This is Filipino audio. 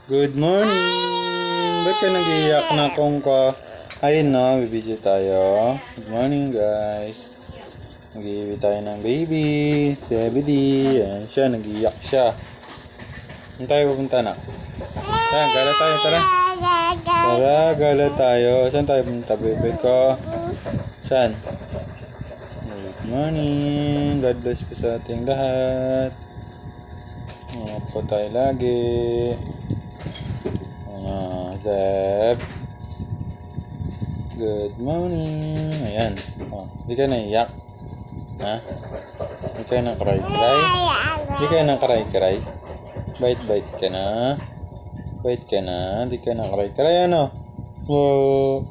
Good morning! Ba't ka nag-iiyak na kung ka? Ayun no, bibidyo tayo. Good morning guys. Nag-iiwi tayo ng baby. Si Ebony. Ayan siya, nag-iiyak siya. Saan tayo pupunta na? Saan? Gala tayo, tara. Tara, gala tayo. Saan tayo pupunta, bebe ko? Saan? Good morning. God bless po sa ating lahat. Ingat po tayo lagi. Zeb. Good morning. Ayan. Hindi ka naiyak. Ha? Hindi ka nang cry-cry? Hindi ka nang cry-cry? Bait-bait ka na? Bait ka na? Hindi ka nang cry-cry ano? So,